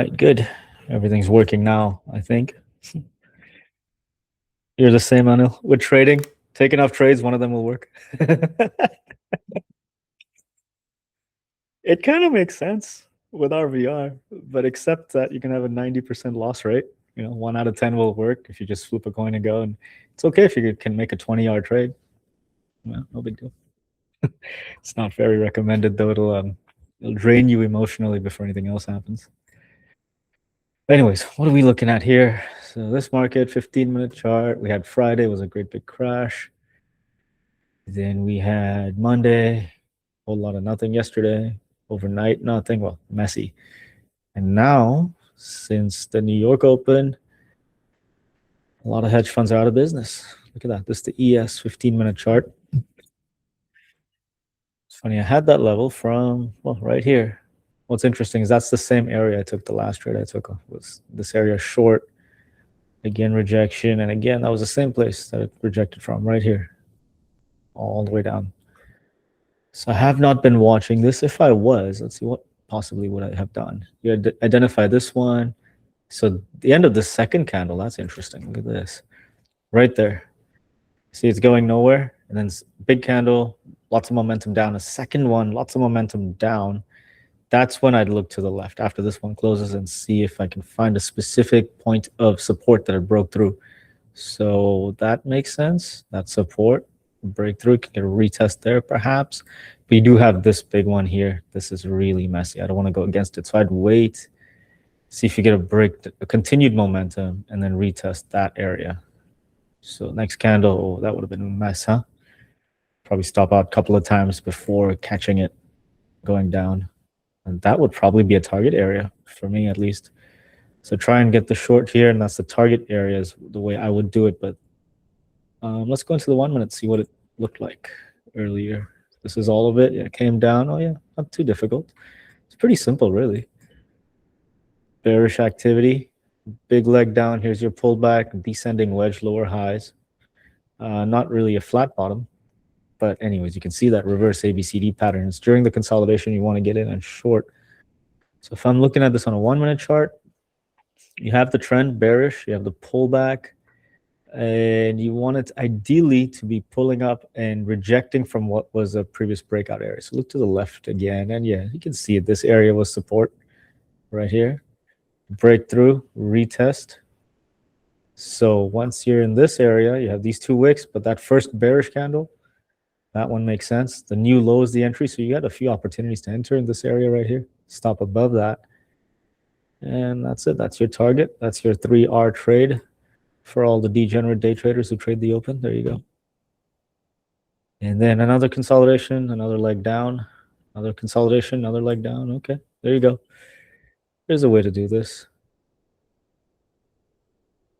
right, good. Everything's working now, I think. You're the same, Anil. With trading, take enough trades, one of them will work. It kind of makes sense with RVR, but except that you can have a 90% loss rate. 1 out of 10 will work if you just flip a coin and go. And it's okay if you can make a 20-yard trade. Well, no big deal. It's not very recommended, though. It'll drain you emotionally before anything else happens. Anyways, what are we looking at here? So this market, 15-minute chart. We had Friday, was a great big crash. Then we had Monday, a whole lot of nothing yesterday. Overnight, nothing. Well, messy. And now, since the New York Open, a lot of hedge funds are out of business. Look at that. This is the ES 15-minute chart. It's funny, I had that level from, well, right here. What's interesting is that's the same area I took the last trade I took. Was this area short. Again, rejection. And again, that was the same place that it rejected from, right here. All the way down. So I have not been watching this. If I was, let's see, what possibly would I have done? You identify this one. So the end of the second candle, that's interesting. Look at this. Right there. See, it's going nowhere. And then big candle, lots of momentum down. A second one, lots of momentum down. That's when I'd look to the left after this one closes and see if I can find a specific point of support that it broke through. So that makes sense. That support, breakthrough, can get a retest there perhaps. But you do have this big one here. This is really messy. I don't want to go against it. So I'd wait, see if you get a continued momentum, and then retest that area. So next candle, oh, that would have been a mess, huh? Probably stop out a couple of times before catching it going down. And that would probably be a target area for me, at least. So try and get the short here, and that's the target area is the way I would do it. But let's go into the 1 minute, see what it looked like earlier. This is all of it. Yeah, it came down. Oh, yeah, not too difficult. It's pretty simple, really. Bearish activity. Big leg down. Here's your pullback, descending wedge, lower highs. Not really a flat bottom. But anyways, you can see that reverse ABCD patterns. During the consolidation, you want to get in and short. So if I'm looking at this on a 1 minute chart, you have the trend bearish, you have the pullback, and you want it ideally to be pulling up and rejecting from what was a previous breakout area. So look to the left again, and yeah, you can see it. This area was support right here. Breakthrough, retest. So once you're in this area, you have these two wicks, but that first bearish candle, that one makes sense. The new low is the entry, so you got a few opportunities to enter in this area right here. Stop above that. And that's it. That's your target. That's your 3R trade for all the degenerate day traders who trade the open. There you go. And then another consolidation, another leg down, another consolidation, another leg down. Okay, there you go. There's a way to do this.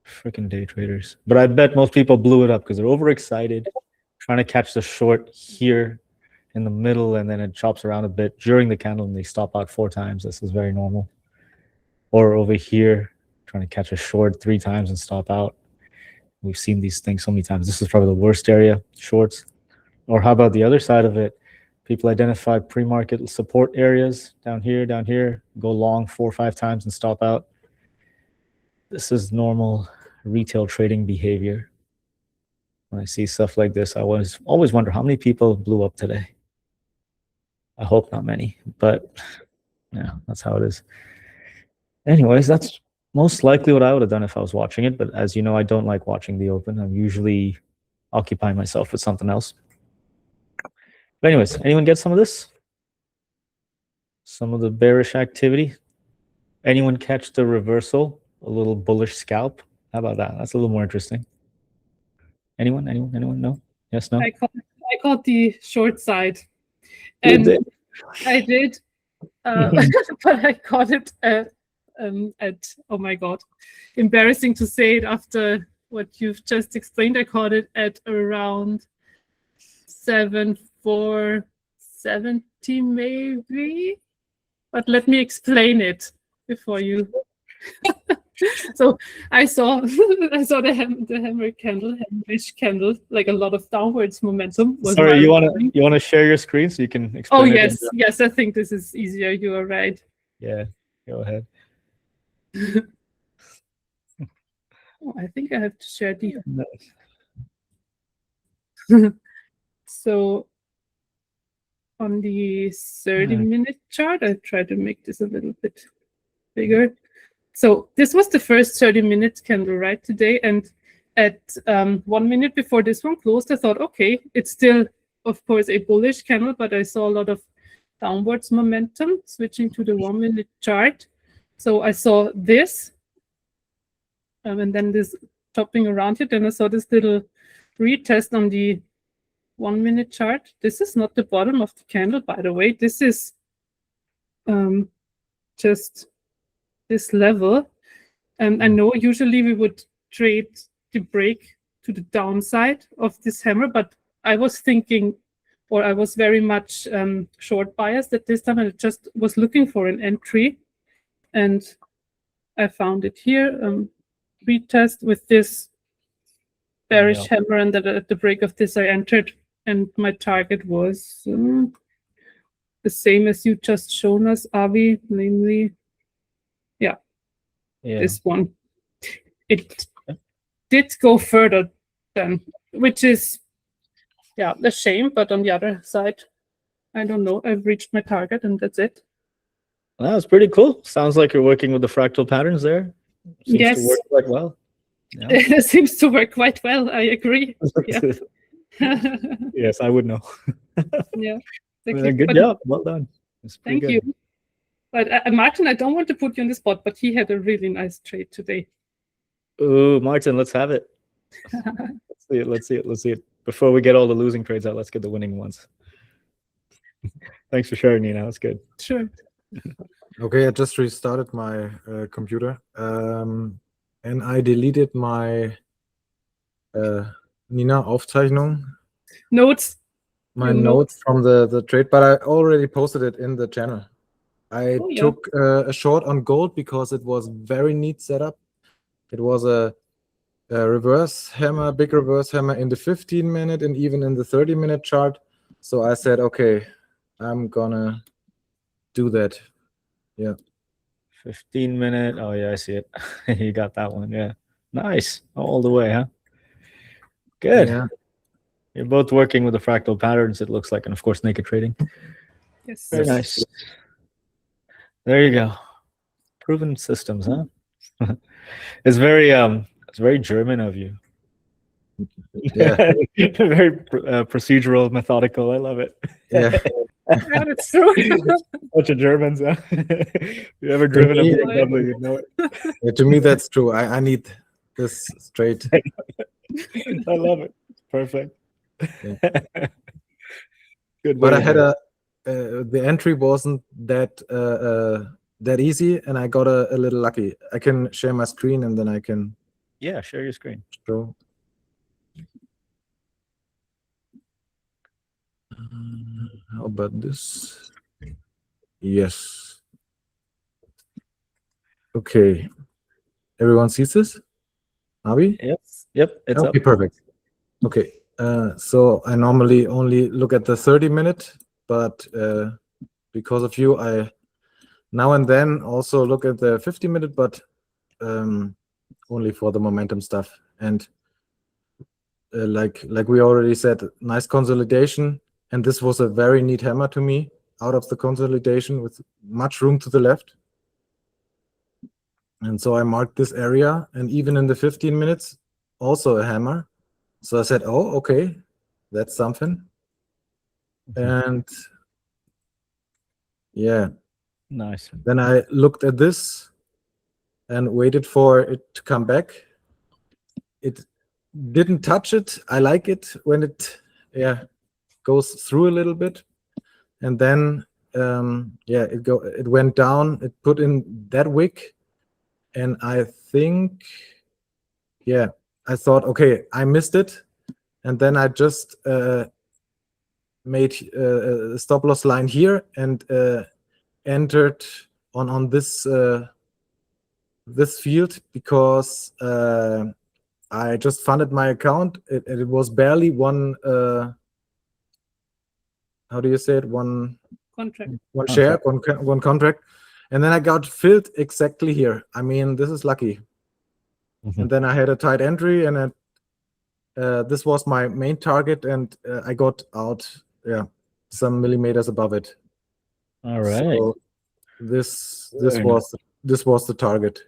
Freaking day traders. But I bet most people blew it up because they're overexcited, trying to catch the short here in the middle, and then it chops around a bit during the candle and they stop out 4 times. This is very normal. Or over here, trying to catch a short 3 times and stop out. We've seen these things so many times. This is probably the worst area, shorts. Or how about the other side of it? People identify pre-market support areas down here, go long 4 or 5 times and stop out. This is normal retail trading behavior. When I see stuff like this, I always wonder how many people blew up today. I hope not many, but yeah, that's how it is. Anyways, that's most likely what I would have done if I was watching it. But as you know, I don't like watching the open. I'm usually occupying myself with something else. But anyways, anyone get some of this? Some of the bearish activity? Anyone catch the reversal? A little bullish scalp? How about that? That's a little more interesting. Anyone? No? Yes, no? I caught the short side. And I did. But I caught it at, oh my God, embarrassing to say it after what you've just explained. I caught it at around 7,470 maybe. But let me explain it before you. So I saw the hammer candle, hammerish candle, like a lot of downwards momentum. Sorry, you want to share your screen so you can explain? Oh yes, yes. I think this is easier. You are right. Yeah, go ahead. Oh, I think I have to share the. Nice. So on the 30-minute chart, I try to make this a little bit bigger. So this was the first 30-minute candle right today, and at 1 minute before this one closed, I thought, okay, it's still, of course, a bullish candle, but I saw a lot of downwards momentum switching to the 1 minute chart. So I saw this, and then this chopping around it, and I saw this little retest on the 1 minute chart. This is not the bottom of the candle, by the way. This is just this level. And I know usually we would trade the break to the downside of this hammer, but I was thinking, or I was very much short biased at this time, and I just was looking for an entry, and I found it here. Retest with this bearish hammer, and that at the break of this I entered, and my target was the same as you just shown us, Avi, namely, yeah. This one. It did go further then, which is, yeah, a shame. But on the other side, I don't know. I've reached my target, and that's it. That was pretty cool. Sounds like you're working with the fractal patterns there. Seems Yes, to work quite well. Yeah. It seems to work quite well. I agree. Yeah. Yes, I would know. Yeah. Good job. Well done. Thank you. But Martin, I don't want to put you on the spot, but he had a really nice trade today. Oh, Martin, let's have it. Let's see it. Before we get all the losing trades out, let's get the winning ones. Thanks for sharing, Nina. That's good. Sure. Okay, I just restarted my computer, and I deleted my Nina Aufzeichnung. Notes. My notes from the trade, but I already posted it in the channel. I took a short on gold because it was very neat setup. It was a reverse hammer, big reverse hammer in the 15-minute and even in the 30-minute chart. So I said, okay, I'm gonna do that. Yeah. 15-minute. Oh yeah, I see it. You got that one. Yeah. Nice. All the way, huh? Good. Yeah. You're both working with the fractal patterns, it looks like, and of course, naked trading. Yes. Very nice. There you go. Proven systems, huh? It's very German of you. Yeah. Very procedural, methodical. I love it. Yeah. Yeah, that's true. Bunch of Germans. Huh? You ever driven a BMW, you know it. Yeah, to me, that's true. I need this straight. I love it. Perfect. Yeah. Good. But I had the entry wasn't that easy, and I got a little lucky. I can share my screen, and then I can. Yeah, share your screen. Show. How about this? Yes. Okay. Everyone sees this? Avi? Yep. It's okay, up. Perfect. Okay. So I normally only look at the 30-minute, but because of you, I now and then also look at the 50-minute, but only for the momentum stuff. And like we already said, nice consolidation. And this was a very neat hammer to me out of the consolidation with much room to the left. And so I marked this area, and even in the 15 minutes, also a hammer. So I said, oh, okay, that's something. And yeah. Nice. Then I looked at this and waited for it to come back. It didn't touch it. I like it when it goes through a little bit. And then it went down. It put in that wick. And I think, I thought, okay, I missed it. And then I just made a stop loss line here and entered on this this field because I just funded my account. It was barely one. How do you say it? One contract. One share, one contract. And then I got filled exactly here. I mean, this is lucky. Mhm. And then I had a tight entry, and this was my main target, and I got out, some millimeters above it. All right. So this Very nice. was the target.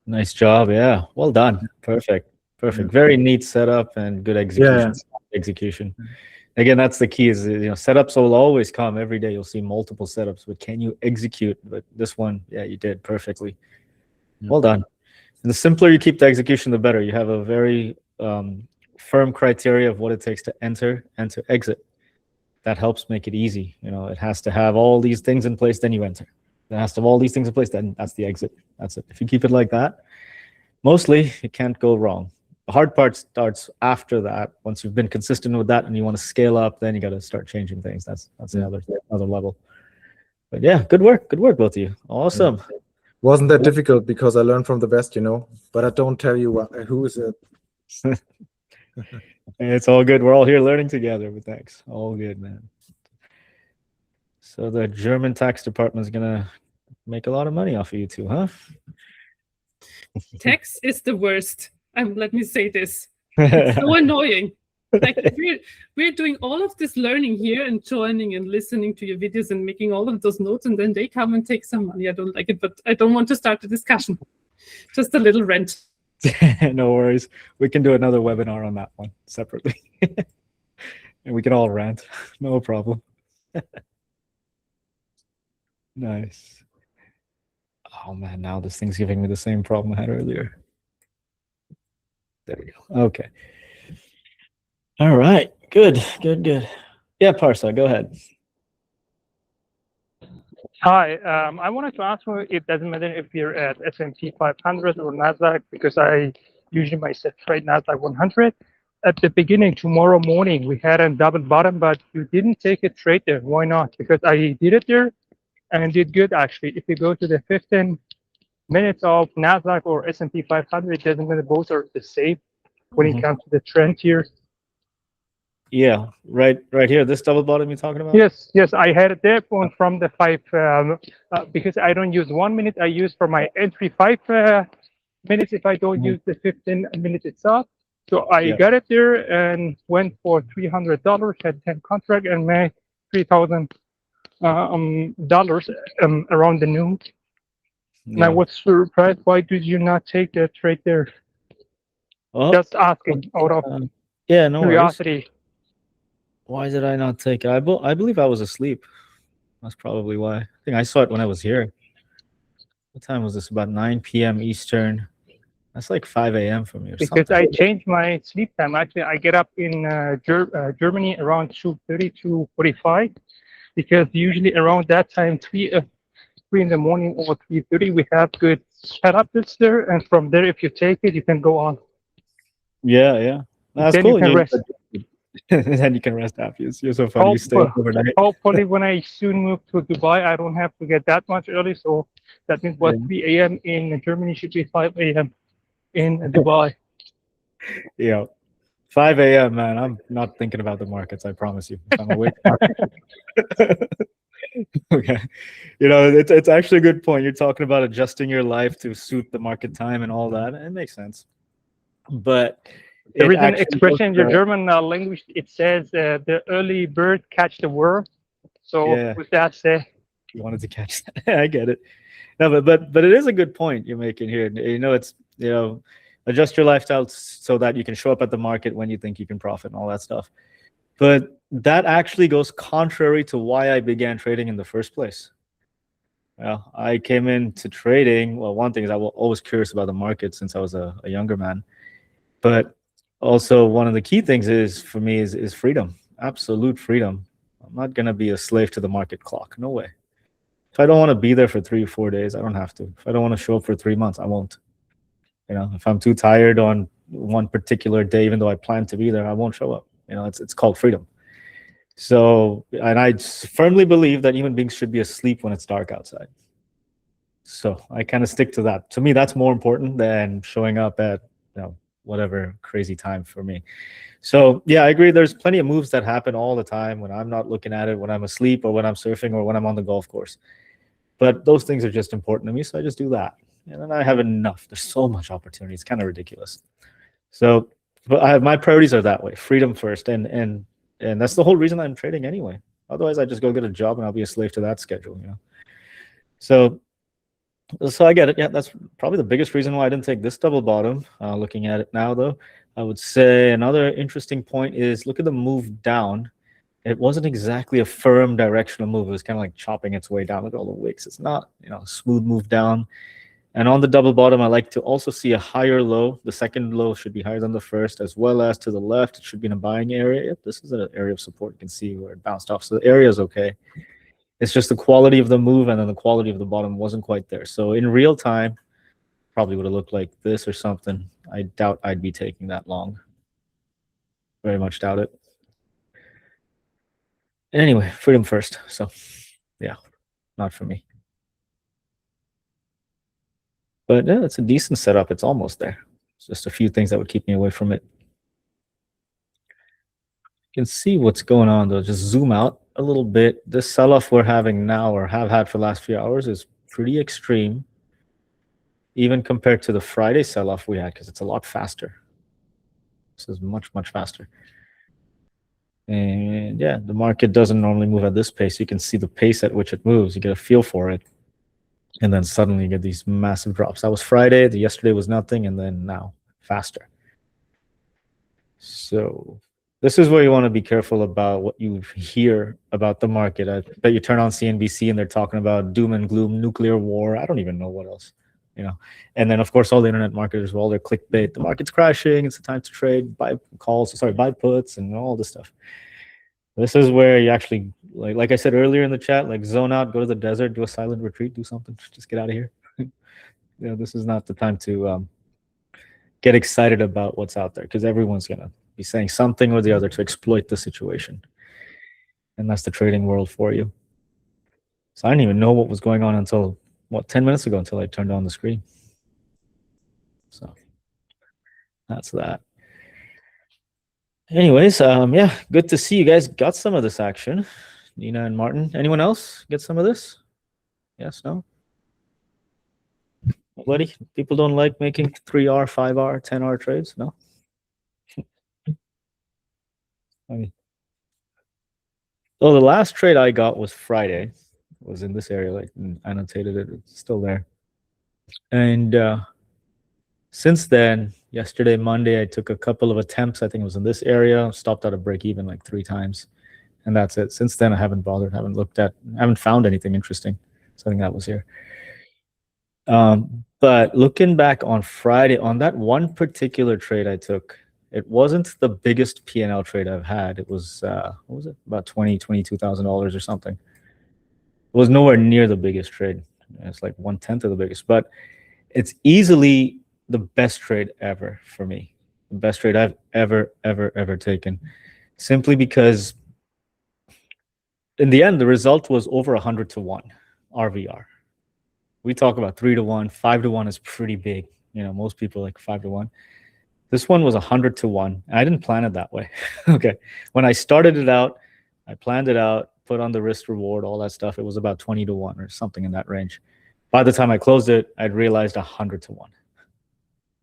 Nice job. Yeah. Well done. Perfect. Perfect. Very neat setup and good execution. Execution. Again, that's the key is, setups will always come every day. You'll see multiple setups, but can you execute? But this one, yeah, you did perfectly. Well done. And the simpler you keep the execution, the better. You have a very firm criteria of what it takes to enter and to exit. That helps make it easy. It has to have all these things in place, then you enter. It has to have all these things in place, then that's the exit. That's it. If you keep it like that, mostly it can't go wrong. The hard part starts after that. Once you've been consistent with that and you want to scale up, then you got to start changing things. That's another level. But yeah, good work, both of you. Awesome. Wasn't that difficult because I learned from the best, but I don't tell you who is it. It's all good. We're all here learning together, but thanks. All good, man. So the German tax department is gonna make a lot of money off of you two, huh? Tax is the worst. Let me say this. It's so annoying. Like we're doing all of this learning here and joining and listening to your videos and making all of those notes, and then they come and take some money. I don't like it, but I don't want to start a discussion. Just a little rant. No worries. We can do another webinar on that one separately. And we can all rant. No problem. Nice. Oh man, now this thing's giving me the same problem I had earlier. There we go. Okay. All right. Good. Yeah, Parsa, go ahead. Hi, I wanted to ask you, it doesn't matter if you're at S&P 500 or NASDAQ, because I usually myself trade NASDAQ 100. At the beginning, tomorrow morning, we had a double bottom, but you didn't take a trade there. Why not? Because I did it there and did good, actually. If you go to the 15 minutes of NASDAQ or S&P 500, it doesn't matter, both are the same when it comes to the trend here. Yeah, right here. This double bottom you're talking about? Yes, I had it there from the 5 because I don't use 1 minute. I use for my entry 5 minutes if I don't use the 15 minutes itself. So I got it there and went for $300, had 10 contract and made $3,000 around the noon. And I was surprised. Why did you not take that trade there? Oh, just asking out of no curiosity. Worries. Why did I not take it? I believe I was asleep. That's probably why. I think I saw it when I was here. What time was this? About 9 p.m. Eastern. That's like 5 a.m. for me or because something. I changed my sleep time. Actually, I get up in Germany around 2:30 to 45, because usually around that time, 3 in the morning or 3:30, we have good setups there, and from there, if you take it, you can go on. Yeah. That's then cool. You can rest. Then you can rest after. You're so funny. You stay overnight. Hopefully, when I soon move to Dubai, I don't have to get that much early. So that means 3 a.m. in Germany should be 5 a.m. in Dubai. Yeah. 5 a.m., man. I'm not thinking about the markets, I promise you. If I'm awake. Okay. It's actually a good point. You're talking about adjusting your life to suit the market time and all that. It makes sense. But there is an expression in your German language. It says the early bird catch the worm. So with that said, you wanted to catch that. I get it. No, but it is a good point you're making here. It's adjust your lifestyle so that you can show up at the market when you think you can profit and all that stuff. But that actually goes contrary to why I began trading in the first place. I came into trading. Well, one thing is I was always curious about the market since I was a younger man. But also one of the key things for me is freedom, absolute freedom. I'm not going to be a slave to the market clock. No way. If I don't want to be there for 3 or 4 days, I don't have to. If I don't want to show up for 3 months, I won't. If I'm too tired on one particular day, even though I plan to be there, I won't show up. It's called freedom. So, and I firmly believe that human beings should be asleep when it's dark outside. So I kind of stick to that. To me, that's more important than showing up at whatever crazy time for me. So yeah, I agree. There's plenty of moves that happen all the time when I'm not looking at it, when I'm asleep or when I'm surfing or when I'm on the golf course. But those things are just important to me, so I just do that. And then I have enough. There's so much opportunity. It's kind of ridiculous. So, but my priorities are that way: freedom first, and that's the whole reason I'm trading anyway. Otherwise, I just go get a job and I'll be a slave to that schedule, you know. So I get it. Yeah, that's probably the biggest reason why I didn't take this double bottom. Looking at it now, though, I would say another interesting point is look at the move down. It wasn't exactly a firm directional move. It was kind of like chopping its way down. Look at all the wicks. It's not, you know, smooth move down. And on the double bottom, I like to also see a higher low. The second low should be higher than the first, as well as to the left, it should be in a buying area. Yep, this is an area of support. You can see where it bounced off. So the area is okay. It's just the quality of the move and then the quality of the bottom wasn't quite there. So in real time, probably would have looked like this or something. I doubt I'd be taking that long. Very much doubt it. Anyway, freedom first. So yeah, not for me. But yeah, it's a decent setup. It's almost there. It's just a few things that would keep me away from it. You can see what's going on though. Just zoom out a little bit. This sell-off we're having now or have had for the last few hours is pretty extreme, even compared to the Friday sell-off we had, because it's a lot faster. This is much, much faster. And yeah, the market doesn't normally move at this pace. You can see the pace at which it moves. You get a feel for it. And then suddenly you get these massive drops. That was Friday. Yesterday was nothing. And then now faster. So this is where you want to be careful about what you hear about the market. I bet you turn on CNBC and they're talking about doom and gloom, nuclear war. I don't even know what else, you know. And then, of course, all the internet marketers, all their clickbait. The market's crashing. It's the time to trade, buy puts and all this stuff. This is where you actually, like I said earlier in the chat, like zone out, go to the desert, do a silent retreat, do something, just get out of here. You know, this is not the time to get excited about what's out there, because everyone's gonna be saying something or the other to exploit the situation, and that's the trading world for you. So I didn't even know what was going on until 10 minutes ago, until I turned on the screen. So that's that. Anyways, yeah, good to see you guys got some of this action. Nina and Martin. Anyone else get some of this? Yes, no? Nobody? People don't like making 3R, 5R, 10R trades? No? I mean, oh, the last trade I got was Friday. It was in this area, like annotated it. It's still there. And since then, yesterday, Monday, I took a couple of attempts. I think it was in this area. Stopped at a break even like 3 times. And that's it. Since then, I haven't bothered, haven't found anything interesting. So I think that was here. But looking back on Friday, on that one particular trade I took, it wasn't the biggest P&L trade I've had. It was, what was it? About $22,000 or something. It was nowhere near the biggest trade. It's like 1/10 of the biggest, but it's easily the best trade ever for me. The best trade I've ever taken. Simply because in the end, the result was over 100 to 1 RVR. We talk about 3 to 1, 5 to 1 is pretty big. You know, most people like 5 to 1. This one was 100 to 1. I didn't plan it that way. Okay. When I started it out, I planned it out, put on the risk reward, all that stuff. It was about 20 to 1 or something in that range. By the time I closed it, I'd realized 100 to 1.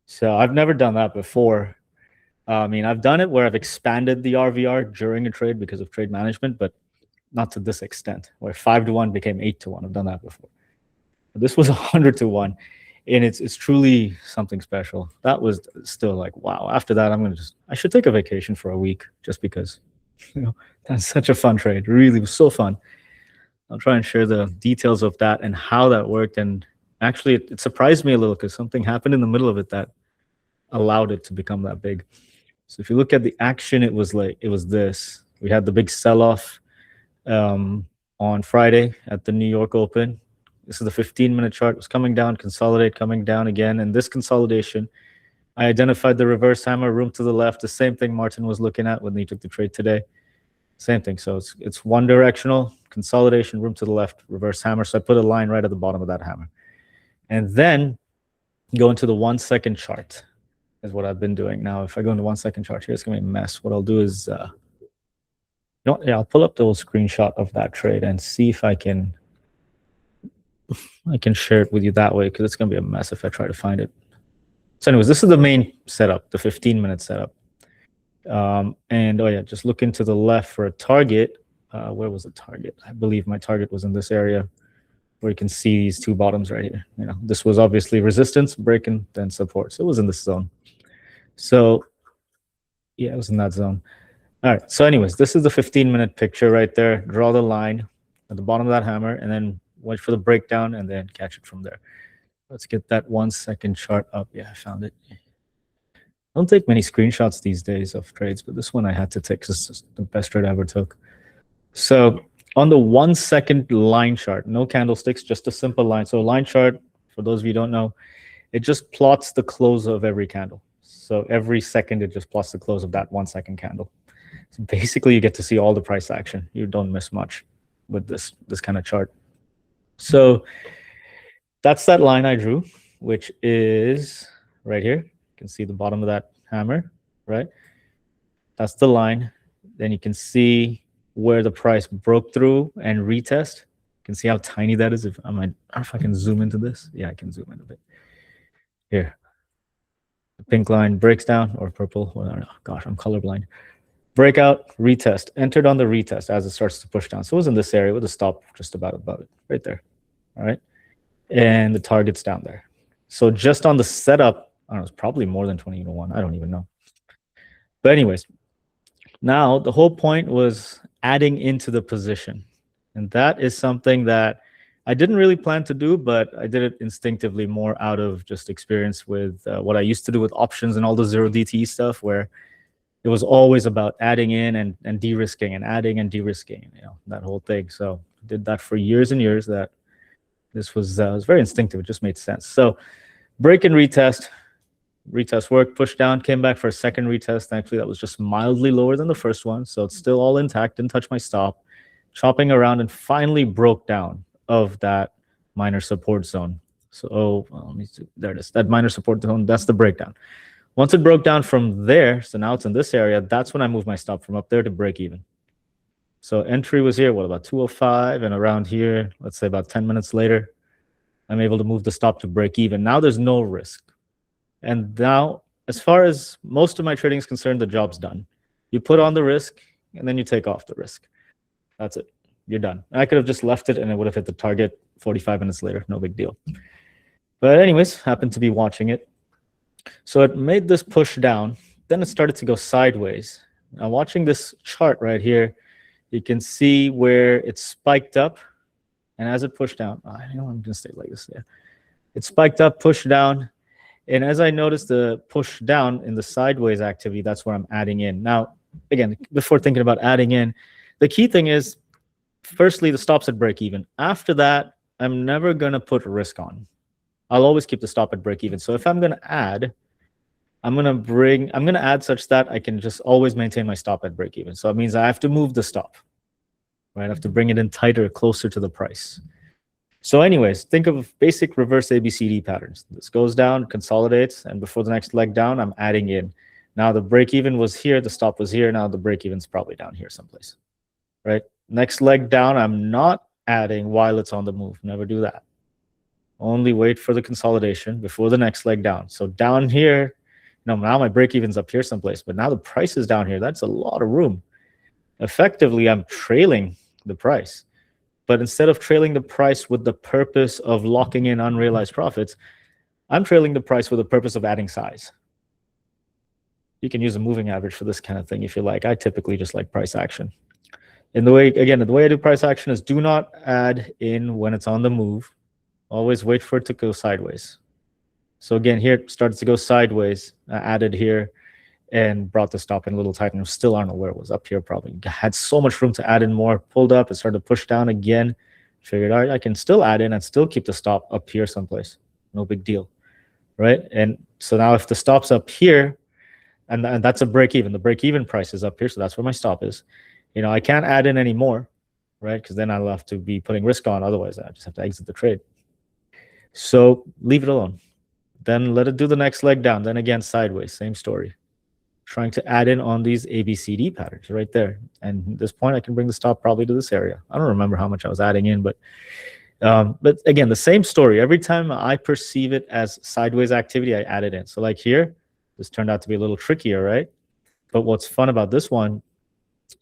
So I've never done that before. I mean, I've done it where I've expanded the RVR during a trade because of trade management, but not to this extent, where 5 to 1 became 8 to 1. I've done that before. But this was 100 to 1. And it's truly something special. That was still like, wow. After that, I should take a vacation for a week just because, you know, that's such a fun trade. Really was so fun. I'll try and share the details of that and how that worked. And actually, it surprised me a little because something happened in the middle of it that allowed it to become that big. So if you look at the action, it was this. We had the big sell-off on Friday at the New York Open. This is the 15-minute chart. It was coming down, consolidate, coming down again. And this consolidation, I identified the reverse hammer, room to the left, the same thing Martin was looking at when he took the trade today. Same thing. So it's one directional, consolidation, room to the left, reverse hammer. So I put a line right at the bottom of that hammer. And then go into the 1 second chart is what I've been doing. Now, if I go into 1 second chart here, it's going to be a mess. What I'll do is, I'll pull up the old screenshot of that trade and see if I can I can share it with you that way because it's going to be a mess if I try to find it. So anyways, this is the main setup, the 15-minute setup. And oh yeah, just looking to the left for a target. Where was the target? I believe my target was in this area where you can see these two bottoms right here. You know, this was obviously resistance, break, and then support. So it was in this zone. So yeah, it was in that zone. All right. So anyways, this is the 15-minute picture right there. Draw the line at the bottom of that hammer and then wait for the breakdown and then catch it from there. Let's get that 1 second chart up. Yeah, I found it. I don't take many screenshots these days of trades, but this one I had to take because it's the best trade I ever took. So on the 1 second line chart, no candlesticks, just a simple line. So a line chart, for those of you who don't know, it just plots the close of every candle. So every second, it just plots the close of that 1 second candle. So basically, you get to see all the price action. You don't miss much with this kind of chart. So that's that line I drew, which is right here. You can see the bottom of that hammer, right? That's the line. Then you can see where the price broke through and retest. You can see how tiny that is. If I can zoom into this. Yeah, I can zoom in a bit. Here. The pink line breaks down, or purple. Well, gosh, I'm colorblind. Breakout, retest. Entered on the retest as it starts to push down. So it was in this area with a stop just about above it, right there. All right. And the target's down there. So just on the setup, I don't know, it's probably more than 20 to 1. I don't even know. But anyways, now the whole point was adding into the position. And that is something that I didn't really plan to do, but I did it instinctively more out of just experience with what I used to do with options and all the 0DTE stuff, where it was always about adding in and de-risking and adding and de-risking, you know, that whole thing. So I did that for years and years. That this was very instinctive. It just made sense. So break and retest. Retest worked, pushed down, came back for a second retest. Thankfully, that was just mildly lower than the first one. So it's still all intact, didn't touch my stop. Chopping around and finally broke down of that minor support zone. So let me see. There it is. That minor support zone, that's the breakdown. Once it broke down from there, so now it's in this area, that's when I moved my stop from up there to break even. So entry was here, what, about 205, and around here, let's say about 10 minutes later, I'm able to move the stop to break even. Now there's no risk. And now, as far as most of my trading is concerned, the job's done. You put on the risk, and then you take off the risk. That's it. You're done. I could have just left it, and it would have hit the target 45 minutes later. No big deal. But anyways, happened to be watching it. So it made this push down. Then it started to go sideways. Now, watching this chart right here, you can see where it spiked up. And as it pushed down, I know I'm going to stay like this. Yeah. It spiked up, pushed down. And as I noticed the push down in the sideways activity, that's where I'm adding in. Now, again, before thinking about adding in, the key thing is, firstly, the stop's at break even. After that, I'm never going to put risk on. I'll always keep the stop at break even. So if I'm going to add, I'm going to add such that I can just always maintain my stop at break even. So it means I have to move the stop, right? I have to bring it in tighter, closer to the price. So anyways, think of basic reverse ABCD patterns. This goes down, consolidates, and before the next leg down, I'm adding in. Now the break even was here, the stop was here. Now the break even's probably down here someplace, right? Next leg down, I'm not adding while it's on the move. Never do that. Only wait for the consolidation before the next leg down. So down here, now my break even's up here someplace, but now the price is down here. That's a lot of room. Effectively, I'm trailing the price. But instead of trailing the price with the purpose of locking in unrealized profits, I'm trailing the price with the purpose of adding size. You can use a moving average for this kind of thing if you like. I typically just like price action. And the way I do price action is do not add in when it's on the move. Always wait for it to go sideways. So again, here it started to go sideways. I added here and brought the stop in a little tighter. Still, I don't know where it was, up here probably. Had so much room to add in more. Pulled up, it started to push down again. Figured, all right, I can still add in and still keep the stop up here someplace. No big deal, right? And so now if the stop's up here, and that's a break even. The break even price is up here, so that's where my stop is. You know, I can't add in any more, right? Because then I'll have to be putting risk on. Otherwise, I just have to exit the trade. So leave it alone. Then let it do the next leg down. Then again, sideways, same story. Trying to add in on these ABCD patterns right there. And at this point, I can bring the stop probably to this area. I don't remember how much I was adding in, but But again, the same story. Every time I perceive it as sideways activity, I add it in. So like here, this turned out to be a little trickier, right? But what's fun about this one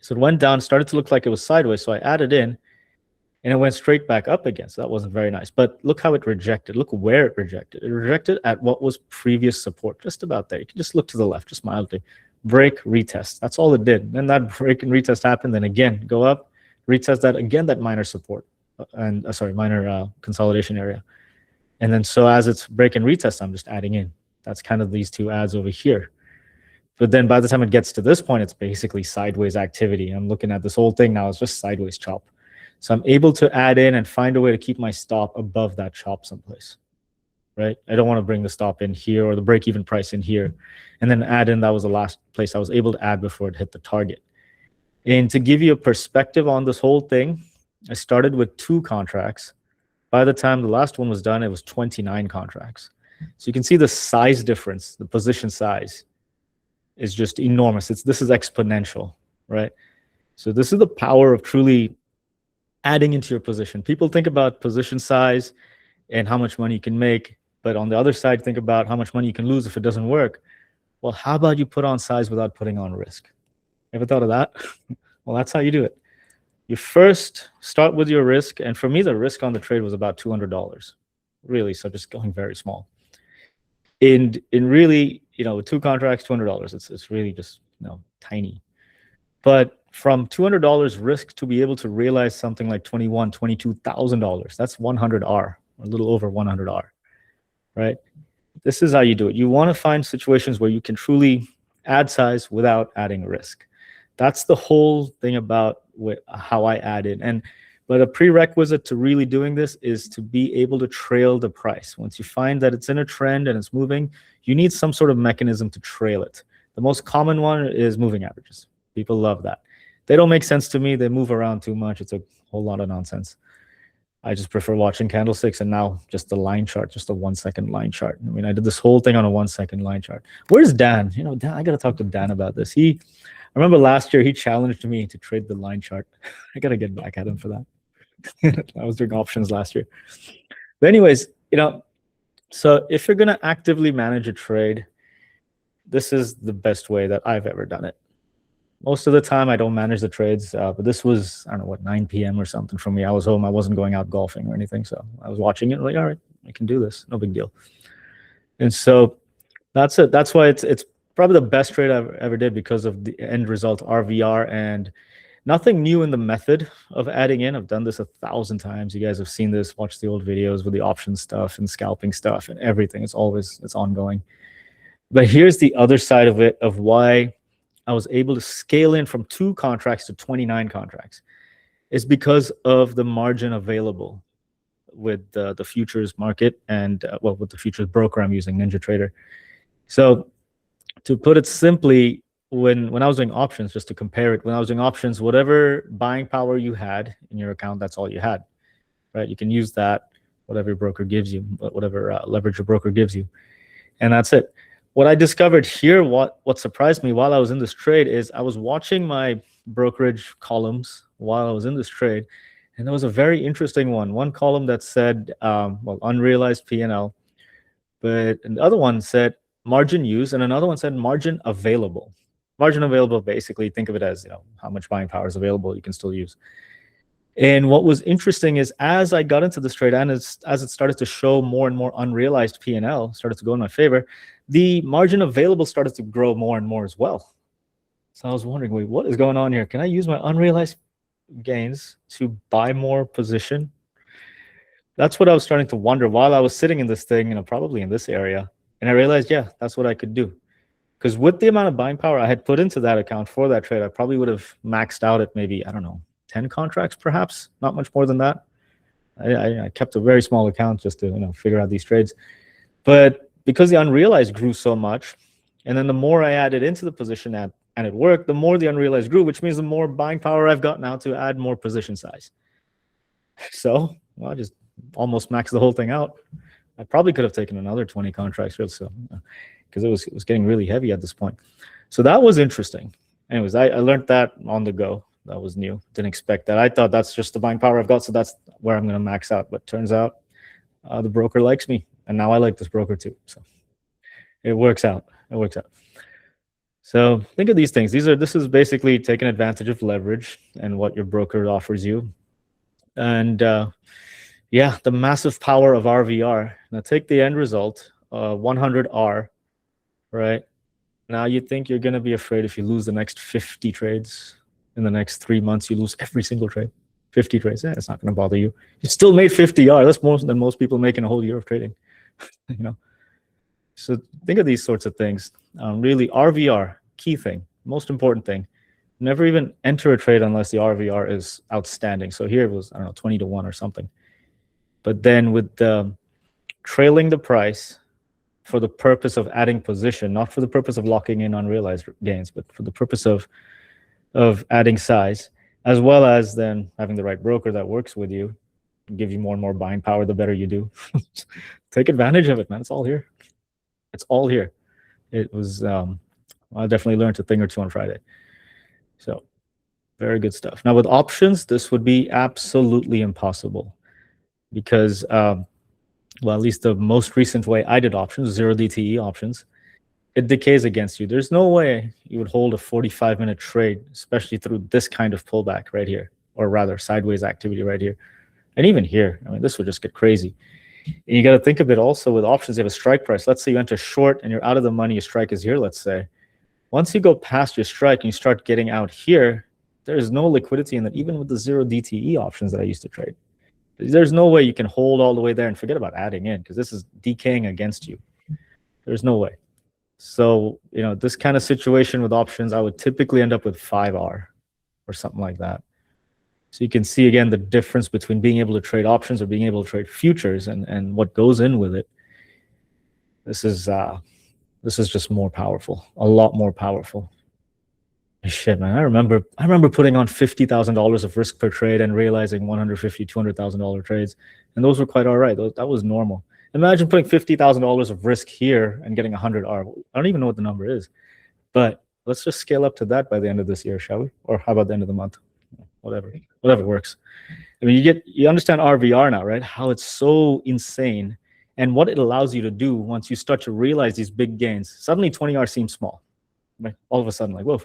is it went down, started to look like it was sideways. So I added in and it went straight back up again. So that wasn't very nice. But look how it rejected. Look where it rejected. It rejected at what was previous support, just about there. You can just look to the left, just mildly. Break, retest. That's all it did. Then that break and retest happened. Then again, go up, retest that again, that minor support and minor consolidation area. And then so as it's break and retest, I'm just adding in. That's kind of these two adds over here. But then by the time it gets to this point, it's basically sideways activity. I'm looking at this whole thing now, it's just sideways chop. So I'm able to add in and find a way to keep my stop above that chop someplace, right? I don't want to bring the stop in here or the break-even price in here. And then add in, that was the last place I was able to add before it hit the target. And to give you a perspective on this whole thing, I started with 2 contracts. By the time the last one was done, it was 29 contracts. So you can see the size difference, the position size is just enormous. This is exponential, right? So this is the power of truly adding into your position. People think about position size and how much money you can make, but on the other side, think about how much money you can lose if it doesn't work. Well, how about you put on size without putting on risk? Ever thought of that? Well, that's how you do it. You first start with your risk, and for me, the risk on the trade was about $200, really. So just going very small. In really, with 2 contracts, $200. It's really just tiny. But from $200 risk to be able to realize something like $22,000, that's 100R, a little over 100R, right? This is how you do it. You want to find situations where you can truly add size without adding risk. That's the whole thing about how I add in. But a prerequisite to really doing this is to be able to trail the price. Once you find that it's in a trend and it's moving, you need some sort of mechanism to trail it. The most common one is moving averages. People love that. They don't make sense to me. They move around too much. It's a whole lot of nonsense. I just prefer watching candlesticks and now just the line chart, just a 1-second line chart. I mean, I did this whole thing on a 1-second line chart. Where's Dan? Dan, I got to talk to Dan about this. I remember last year he challenged me to trade the line chart. I got to get back at him for that. I was doing options last year. But anyways, so if you're going to actively manage a trade, this is the best way that I've ever done it. Most of the time, I don't manage the trades, but this was, 9 p.m. or something for me. I was home. I wasn't going out golfing or anything, so I was watching it like, all right, I can do this. No big deal. And so that's it. That's why it's probably the best trade I've ever did because of the end result, RVR, and nothing new in the method of adding in. I've done this 1,000 times. You guys have seen this, watched the old videos with the option stuff and scalping stuff and everything. It's ongoing. But here's the other side of it, of why I was able to scale in from 2 contracts to 29 contracts. Is because of the margin available with the futures market and with the futures broker I'm using, NinjaTrader. So to put it simply, when I was doing options, just to compare it, when I was doing options, whatever buying power you had in your account, that's all you had, right? You can use that, whatever your broker gives you, whatever leverage your broker gives you, and that's it. What I discovered here, what surprised me while I was in this trade is I was watching my brokerage columns while I was in this trade, and there was a very interesting one column that said, unrealized P&L, but the other one said margin used, and another one said margin available. Margin available, basically, think of it as how much buying power is available you can still use. And what was interesting is as I got into this trade and as it started to show more and more unrealized P&L started to go in my favor, the margin available started to grow more and more as well. So I was wondering, wait, what is going on here? Can I use my unrealized gains to buy more position? That's what I was starting to wonder while I was sitting in this thing, probably in this area. And I realized, yeah, that's what I could do. Because with the amount of buying power I had put into that account for that trade, I probably would have maxed out at maybe, 10 contracts, perhaps, not much more than that. I kept a very small account just to figure out these trades. But because the unrealized grew so much, and then the more I added into the position and it worked, the more the unrealized grew, which means the more buying power I've got now to add more position size. So, well, I just almost maxed the whole thing out. I probably could have taken another 20 contracts, so because it was getting really heavy at this point. So that was interesting. Anyways, I learned that on the go. That was new. Didn't expect that. I thought that's just the buying power I've got, so that's where I'm going to max out. But turns out the broker likes me, and now I like this broker too. So it works out. It works out. So think of these things. This is basically taking advantage of leverage and what your broker offers you. And yeah, the massive power of RVR. Now take the end result, 100R, right? Now you think you're going to be afraid if you lose the next 50 trades in the next 3 months, you lose every single trade. 50 trades, it's not going to bother you. You still made 50R. That's more than most people make in a whole year of trading. You know. So think of these sorts of things. Really, RVR, key thing, most important thing. Never even enter a trade unless the RVR is outstanding. So here it was, I don't know, 20 to 1 or something. But then with trailing the price for the purpose of adding position, not for the purpose of locking in unrealized gains, but for the purpose of adding size, as well as then having the right broker that works with you, give you more and more buying power the better you do. Take advantage of it, man. It's all here. It's all here. It was, I definitely learned a thing or two on Friday. So very good stuff. Now with options, this would be absolutely impossible because, well, at least the most recent way I did options, 0 DTE options, it decays against you. There's no way you would hold a 45-minute trade, especially through this kind of pullback right here, or rather sideways activity right here. And even here, I mean, this would just get crazy. And you got to think of it also with options. You have a strike price. Let's say you enter short and you're out of the money. Your strike is here, let's say. Once you go past your strike and you start getting out here, there's no liquidity in that, even with the 0 DTE options that I used to trade. There's no way you can hold all the way there and forget about adding in because this is decaying against you. There's no way. So, you know, this kind of situation with options, I would typically end up with 5R or something like that. So you can see, again, the difference between being able to trade options or being able to trade futures and what goes in with it. This is just more powerful, a lot more powerful. Shit, man, I remember putting on $50,000 of risk per trade and realizing $150,000, $200,000 trades, and those were quite all right. That was normal. Imagine putting $50,000 of risk here and getting 100R. I don't even know what the number is, but let's just scale up to that by the end of this year, shall we? Or how about the end of the month? Whatever works. I mean, you understand RVR now, right? How it's so insane and what it allows you to do once you start to realize these big gains. Suddenly 20R seems small, right? All of a sudden, like, whoa.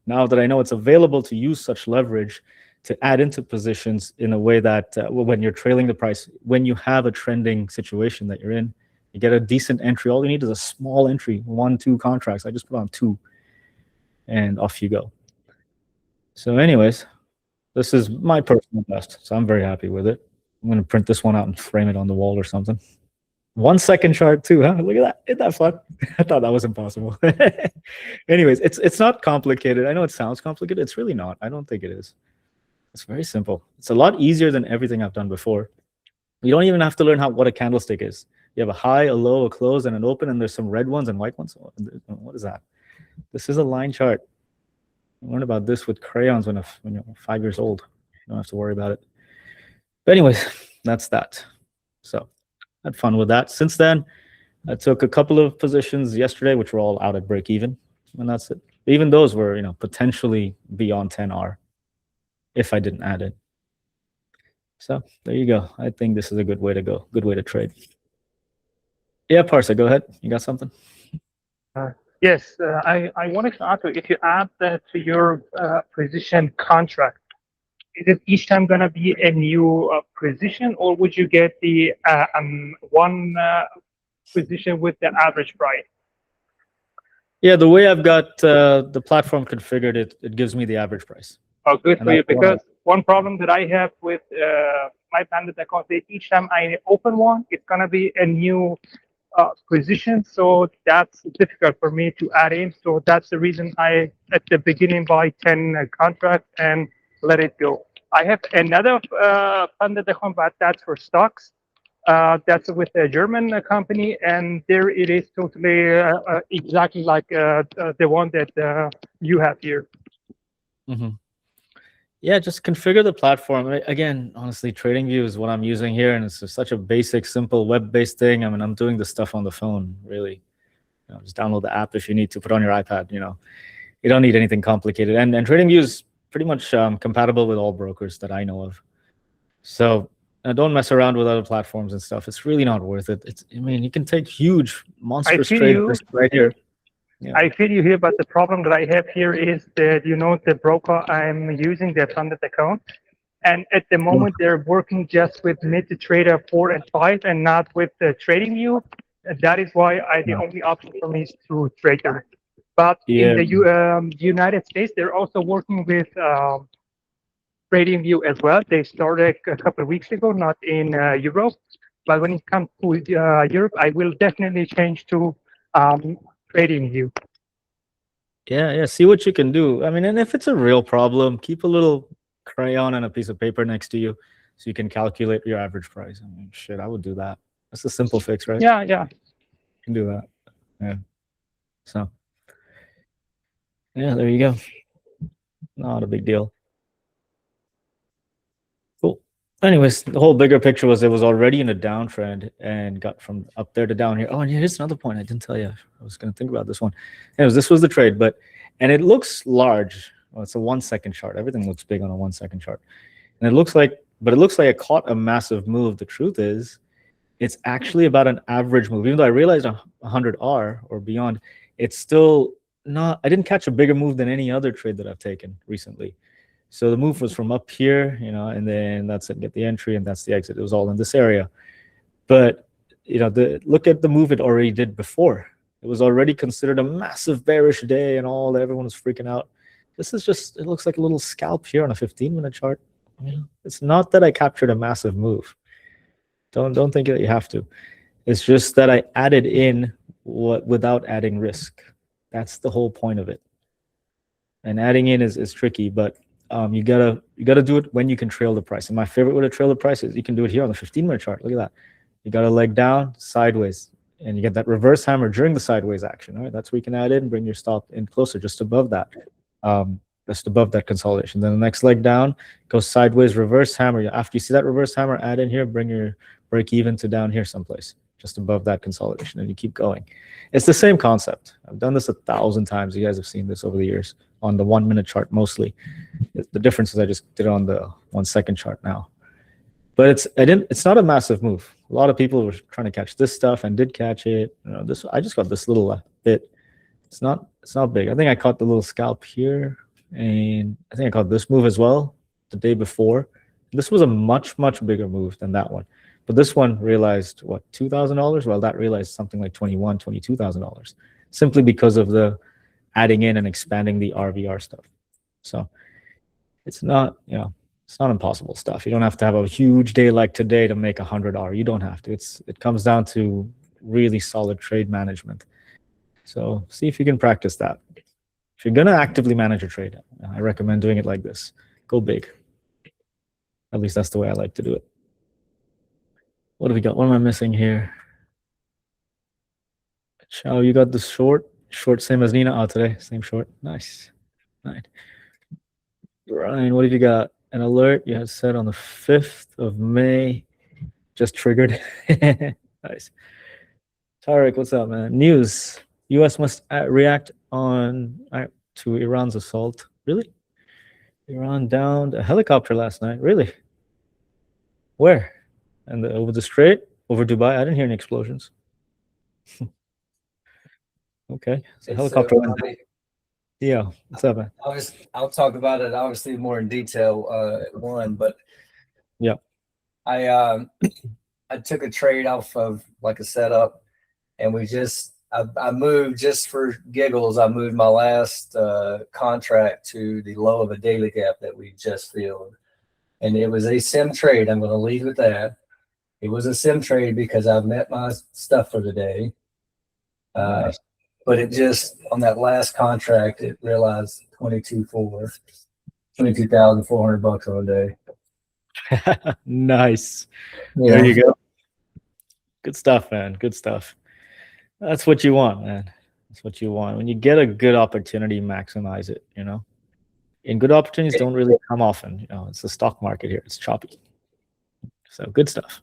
Now that I know it's available to use such leverage to add into positions in a way that when you're trailing the price, when you have a trending situation that you're in, you get a decent entry. All you need is a small entry, 1, 2 contracts. I just put on 2 and off you go. So anyways, this is my personal best. So I'm very happy with it. I'm going to print this one out and frame it on the wall or something. 1 second chart too, huh? Look at that. Isn't that fun? I thought that was impossible. Anyways, it's not complicated. I know it sounds complicated. It's really not. I don't think it is. It's very simple. It's a lot easier than everything I've done before. You don't even have to learn what a candlestick is. You have a high, a low, a close, and an open, and there's some red ones and white ones. What is that? This is a line chart. I learned about this with crayons when you're 5 years old. You don't have to worry about it. But anyways, that's that. So had fun with that. Since then, I took a couple of positions yesterday, which were all out at break even, and that's it. Even those were, potentially beyond 10R if I didn't add it. So there you go. I think this is a good way to go. Good way to trade. Yeah, Parsa, go ahead. You got something? Yes, I wanted to ask you, if you add that to your position contract, is it each time going to be a new position, or would you get the one position with the average price? Yeah, the way I've got the platform configured, it gives me the average price. Oh, good for you, because one problem that I have with my Pandit account is each time I open one, it's going to be a new position, so that's difficult for me to add in. So that's the reason I, at the beginning, buy 10 contracts and let it go. I have another Pandit account, but that's for stocks. That's with a German company, and there it is totally exactly like the one that you have here. Mm-hmm. Yeah, just configure the platform. Again, honestly, TradingView is what I'm using here, and it's just such a basic, simple web-based thing. I mean, I'm doing this stuff on the phone, really. Just download the app if you need to, put on your iPad. You don't need anything complicated. And TradingView is pretty much compatible with all brokers that I know of. So don't mess around with other platforms and stuff. It's really not worth it. I mean, you can take huge, monstrous feel trades you. just right here. Yeah. I feel you here, but the problem that I have here is that, the broker I'm using, their funded account. And at the moment, they're working just with MetaTrader 4 and 5 and not with the TradingView. And that is why the only option for me is through Trader. But in the United States, they're also working with TradingView as well. They started a couple of weeks ago, not in Europe. But when it comes to Europe, I will definitely change to TradingView. Yeah. See what you can do. I mean, and if it's a real problem, keep a little crayon and a piece of paper next to you so you can calculate your average price. I mean, shit, I would do that. That's a simple fix, right? Yeah. You can do that. Yeah. So, yeah, there you go. Not a big deal. Cool. Anyways, the whole bigger picture was it was already in a downtrend and got from up there to down here. Oh, and here's another point I didn't tell you. I was going to think about this one. Anyways, this was the trade, and it looks large. Well, it's a 1 second chart. Everything looks big on a 1 second chart. And it looks like it caught a massive move. The truth is, it's actually about an average move. Even though I realized 100R or beyond, it's still not, I didn't catch a bigger move than any other trade that I've taken recently. So the move was from up here, and then that's it, get the entry, and that's the exit. It was all in this area. But, look at the move it already did before. It was already considered a massive bearish day and everyone was freaking out. This is just, it looks like a little scalp here on a 15-minute chart. It's not that I captured a massive move. Don't think that you have to. It's just that I added in without adding risk. That's the whole point of it. And adding in is tricky, but you gotta do it when you can trail the price. And my favorite way to trail the price is you can do it here on the 15-minute chart. Look at that. You got a leg down, sideways, and you get that reverse hammer during the sideways action. All right, that's where you can add in, bring your stop in closer, just above that. Just above that consolidation. Then the next leg down goes sideways, reverse hammer. After you see that reverse hammer, add in here, bring your break even to down here someplace, just above that consolidation, and you keep going. It's the same concept. I've done this 1,000 times. You guys have seen this over the years on the 1 minute chart mostly. The difference is I just did it on the 1 second chart now. But it's not a massive move. A lot of people were trying to catch this stuff and did catch it. I just got this little bit. It's not big. I think I caught the little scalp here. And I think I caught this move as well the day before. This was a much, much bigger move than that one. But this one realized, what, $2,000? Well, that realized something like $21,000, $22,000, simply because of the adding in and expanding the RVR stuff. So it's not, it's not impossible stuff. You don't have to have a huge day like today to make 100R. You don't have to. It comes down to really solid trade management. So see if you can practice that. If you're going to actively manage a trade, I recommend doing it like this. Go big. At least that's the way I like to do it. What do we got? What am I missing here? Chow, you got the short. Short, same as Nina. Oh, today, same short. Nice. Right. Ryan, what have you got? An alert you had set on the 5th of May. Just triggered. Nice. Tarek, what's up, man? News. U.S. must react to Iran's assault. Really? Iran downed a helicopter last night. Really? Where? And over the strait? Over Dubai? I didn't hear any explosions. Okay. So helicopter. Yeah. What's up, man? I'll talk about it obviously more in detail at one, but yeah. I took a trade off of like a setup, and I moved just for giggles. I moved my last contract to the low of a daily gap that we just filled. And it was a sim trade. I'm going to lead with that. It was a sim trade because I've met my stuff for the day. Nice. But it just, on that last contract, it realized $22,400 on a day. Nice. Yeah. There you go. Good stuff, man. Good stuff. That's what you want, man. That's what you want. When you get a good opportunity, maximize it, And good opportunities don't really come often. It's the stock market here. It's choppy. So good stuff.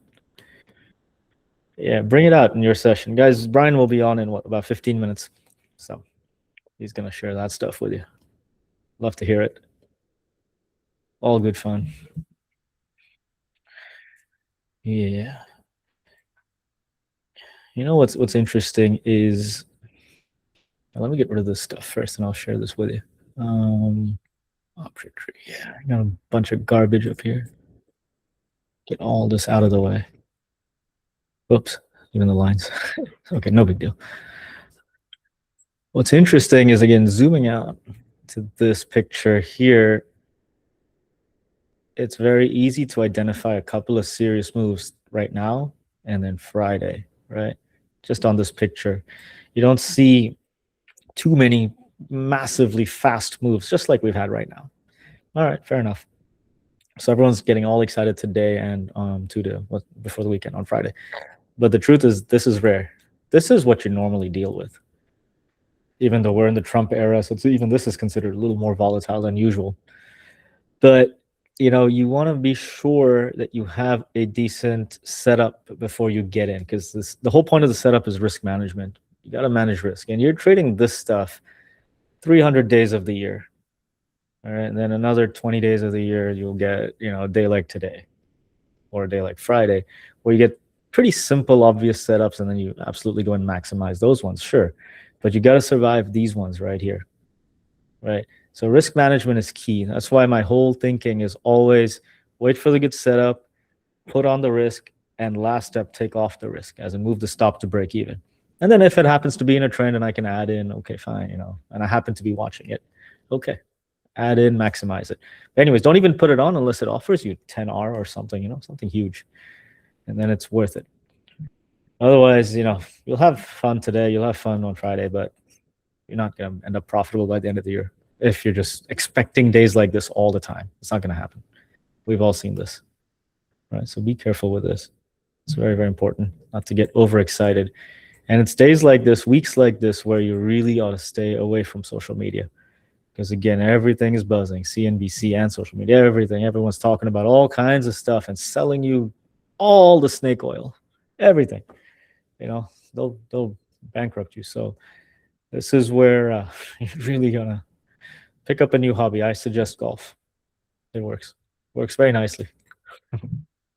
Yeah, bring it out in your session. Guys, Brian will be on in about 15 minutes. So he's going to share that stuff with you. Love to hear it. All good fun. Yeah. You know what's interesting is, let me get rid of this stuff first, and I'll share this with you. Object tree. Yeah, I got a bunch of garbage up here. Get all this out of the way. Oops, even the lines. Okay, no big deal. What's interesting is, again, zooming out to this picture here, it's very easy to identify a couple of serious moves right now and then Friday, right? Just on this picture. You don't see too many massively fast moves, just like we've had right now. All right, fair enough. So everyone's getting all excited today and before the weekend on Friday. But the truth is, this is rare. This is what you normally deal with. Even though we're in the Trump era, so even this is considered a little more volatile than usual. But you want to be sure that you have a decent setup before you get in, because the whole point of the setup is risk management. You got to manage risk, and you're trading this stuff 300 days of the year. All right, and then another 20 days of the year, you'll get a day like today or a day like Friday, where you get pretty simple, obvious setups, and then you absolutely go and maximize those ones, sure. But you got to survive these ones right here, right? So risk management is key. That's why my whole thinking is always wait for the good setup, put on the risk, and last step, take off the risk, as in move the stop to break even. And then if it happens to be in a trend and I can add in, okay, fine, and I happen to be watching it, okay, add in, maximize it. But anyways, don't even put it on unless it offers you 10R or something, something huge. And then it's worth it. Otherwise, you'll have fun today, you'll have fun on Friday, but you're not going to end up profitable by the end of the year if you're just expecting days like this all the time. It's not going to happen. We've all seen this, right? So be careful with this. It's very, very important not to get overexcited. And it's days like this, weeks like this, where you really ought to stay away from social media. Because again, everything is buzzing, CNBC and social media, everything. Everyone's talking about all kinds of stuff and selling you all the snake oil, everything. They'll bankrupt you. So this is where you're really gonna pick up a new hobby. I suggest golf. It works very nicely.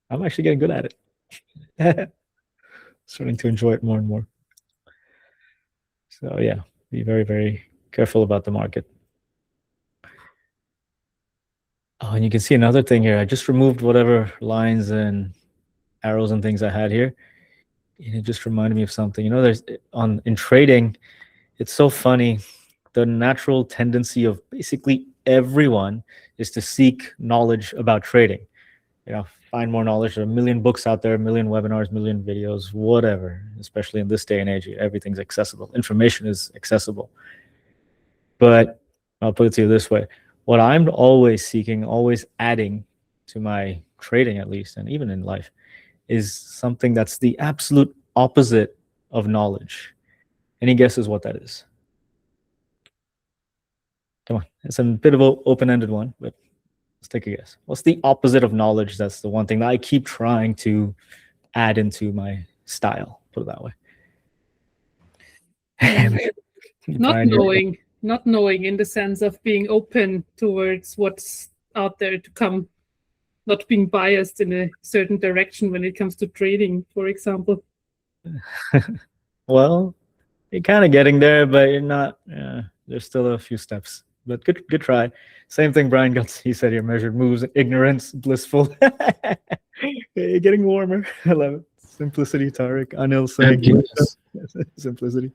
I'm actually getting good at it. Starting to enjoy it more and more. So yeah, be very, very careful about the market. Oh, and you can see another thing here. I just removed whatever lines and arrows and things I had here. And it just reminded me of something. There's in trading, it's so funny. The natural tendency of basically everyone is to seek knowledge about trading. Find more knowledge. There are a million books out there, a million webinars, a million videos, whatever. Especially in this day and age, everything's accessible. Information is accessible. But I'll put it to you this way. What I'm always seeking, always adding to my trading, at least, and even in life, is something that's the absolute opposite of knowledge. Any guesses what that is? Come on. It's a bit of an open-ended one, but let's take a guess. What's the opposite of knowledge? That's the one thing that I keep trying to add into my style, put it that way. Not knowing in the sense of being open towards what's out there to come, not being biased in a certain direction when it comes to trading, for example. Well, you're kind of getting there, but you're not. There's still a few steps, but good try. Same thing Brian got. He said your measured moves, ignorance, blissful. Getting warmer. I love it. Simplicity, Tariq. Anil saying simplicity.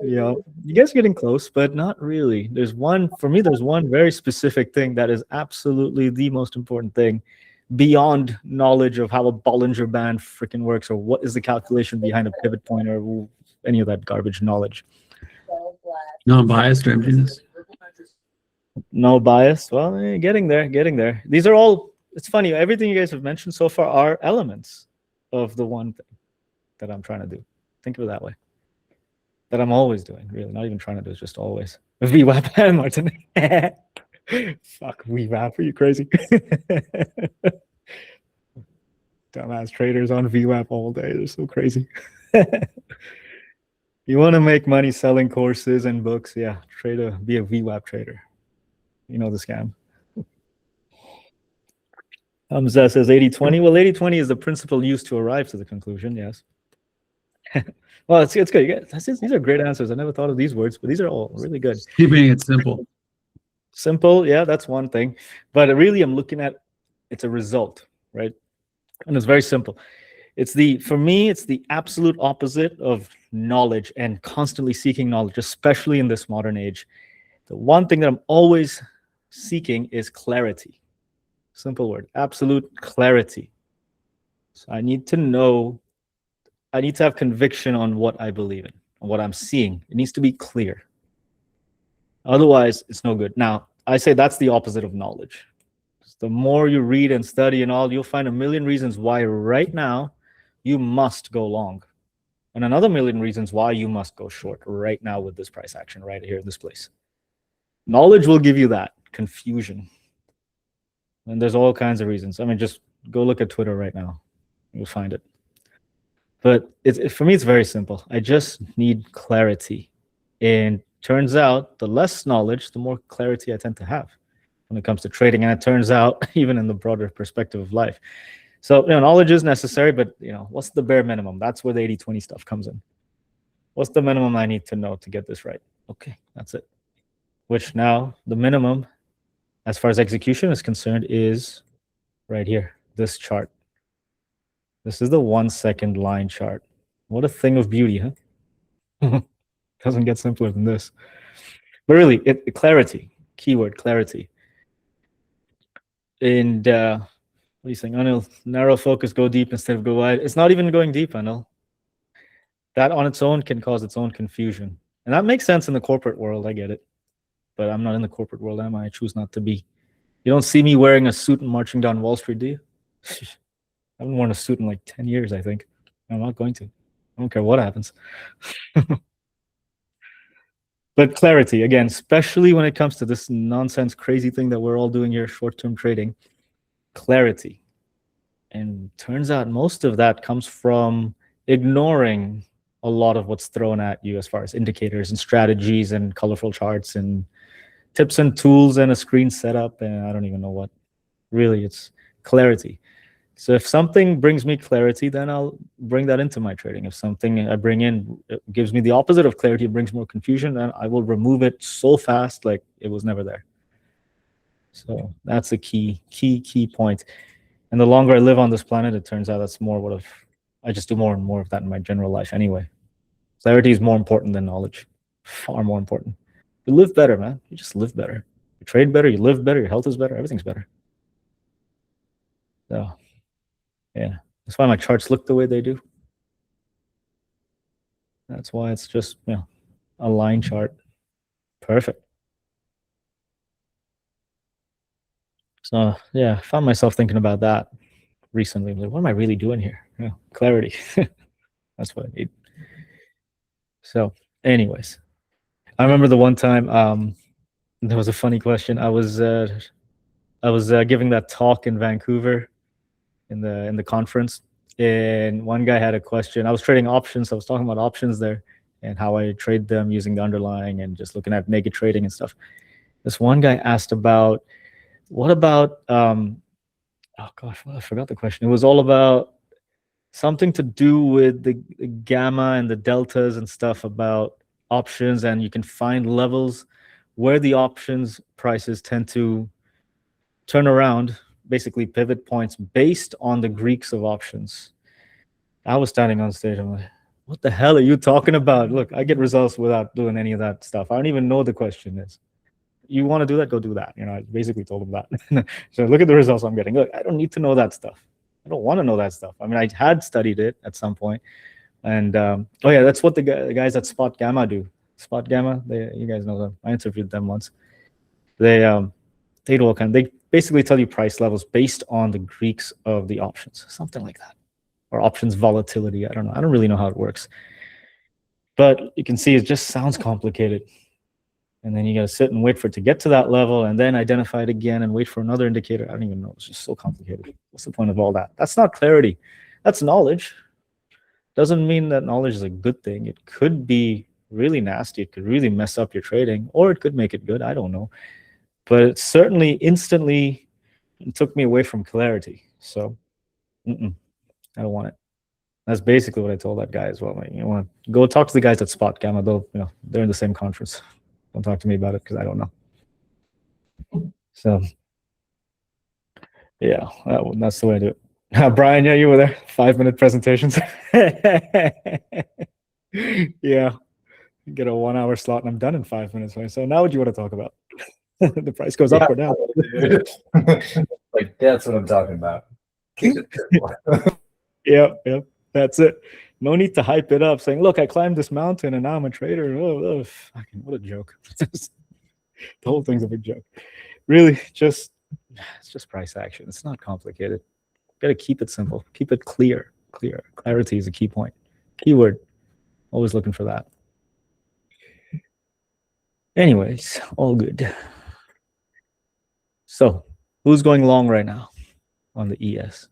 Yeah, you guys are getting close, but not really. There's one very specific thing that is absolutely the most important thing beyond knowledge of how a Bollinger Band freaking works, or what is the calculation behind a pivot point, or any of that garbage knowledge. Non-biased emptiness. No bias. Well, getting there. These are all, it's funny, everything you guys have mentioned so far are elements of the one thing that I'm trying to do. Think of it that way. That I'm always doing, really. Not even trying to do, it's just always. VWAP, Martin. Fuck VWAP, are you crazy? Dumbass traders on VWAP all day. They're so crazy. You want to make money selling courses and books? Yeah, be a VWAP trader. You know the scam. Hamza says 80-20. Well, 80-20 is the principle used to arrive to the conclusion, yes. Well, it's good. These are great answers. I never thought of these words, but these are all really good. Keeping it simple. Simple, yeah, that's one thing. But really, I'm looking at it's a result, right? And it's very simple. For me, it's the absolute opposite of knowledge and constantly seeking knowledge, especially in this modern age. The one thing that I'm always seeking is clarity. Simple word, absolute clarity. So I need to know, I need to have conviction on what I believe in, on what I'm seeing. It needs to be clear. Otherwise, it's no good. Now, I say that's the opposite of knowledge. The more you read and study and all, you'll find a million reasons why right now you must go long. And another million reasons why you must go short right now with this price action right here in this place. Knowledge will give you that confusion. And there's all kinds of reasons. I mean, just go look at Twitter right now. You'll find it. But for me, it's very simple. I just need clarity. And turns out the less knowledge, the more clarity I tend to have when it comes to trading. And it turns out even in the broader perspective of life. So, knowledge is necessary, but, what's the bare minimum? That's where the 80-20 stuff comes in. What's the minimum I need to know to get this right? Okay, that's it. Which now the minimum, as far as execution is concerned, is right here, this chart. This is the 1 second line chart. What a thing of beauty, huh? Doesn't get simpler than this. But really, clarity, keyword clarity. And what are you saying, Anil? Narrow focus, go deep instead of go wide. It's not even going deep, Anil. That on its own can cause its own confusion. And that makes sense in the corporate world, I get it. But I'm not in the corporate world, am I? I choose not to be. You don't see me wearing a suit and marching down Wall Street, do you? I haven't worn a suit in like 10 years, I think. I'm not going to. I don't care what happens. But clarity, again, especially when it comes to this nonsense, crazy thing that we're all doing here, short-term trading, clarity. And turns out most of that comes from ignoring a lot of what's thrown at you as far as indicators and strategies and colorful charts and tips and tools and a screen setup. And I don't even know what. Really, it's clarity. So if something brings me clarity, then I'll bring that into my trading. If something I bring in gives me the opposite of clarity, it brings more confusion, then I will remove it so fast like it was never there. So that's a key point. And the longer I live on this planet, it turns out that's more I just do more and more of that in my general life anyway. Clarity is more important than knowledge, far more important. You live better, man. You just live better. You trade better, you live better, your health is better, everything's better. So, yeah, that's why my charts look the way they do. That's why it's just, a line chart. Perfect. So, yeah, I found myself thinking about that recently. Like, what am I really doing here? Clarity. That's what I need. So, anyways, I remember the one time there was a funny question. I was giving that talk in Vancouver in the conference, and one guy had a question. I was trading options. I was talking about options there and how I trade them using the underlying and just looking at naked trading and stuff. This one guy asked about, what about oh gosh, well, I forgot the question. It was all about something to do with the gamma and the deltas and stuff about options, and you can find levels where the options prices tend to turn around, basically pivot points based on the Greeks of options. I was standing on stage. I'm like, what the hell are you talking about? Look, I get results without doing any of that stuff. I don't even know the question is. You want to do that? Go do that. I basically told him that. So look at the results I'm getting. Look, I don't need to know that stuff. I don't want to know that stuff. I mean, I had studied it at some point. And oh yeah, that's what the guys at Spot Gamma do. Spot Gamma, you guys know them. I interviewed them once. They do all kind. They basically tell you price levels based on the Greeks of the options, something like that, or options volatility. I don't know. I don't really know how it works, but you can see it just sounds complicated. And then you got to sit and wait for it to get to that level, and then identify it again and wait for another indicator. I don't even know. It's just so complicated. What's the point of all that? That's not clarity. That's knowledge. Doesn't mean that knowledge is a good thing. It could be really nasty. It could really mess up your trading, or it could make it good. I don't know. But it's certainly instantly, it took me away from clarity. So I don't want it. That's basically what I told that guy as well. Like, you want to go talk to the guys at Spot Gamma. They're in the same conference. Don't talk to me about it because I don't know. So yeah, that's the way I do it. Brian, yeah, you were there. 5-minute presentations. Yeah, get a 1-hour slot and I'm done in 5 minutes. Right? So now what do you want to talk about? The price goes up or down. Like, that's what I'm talking about. Yep, that's it. No need to hype it up, saying, "Look, I climbed this mountain and now I'm a trader." Oh, fucking, what a joke! The whole thing's a big joke. Really, it's just price action. It's not complicated. Got to keep it simple. Keep it clear. Clarity is a key point. Keyword. Always looking for that. Anyways, all good. So, who's going long right now on the ES?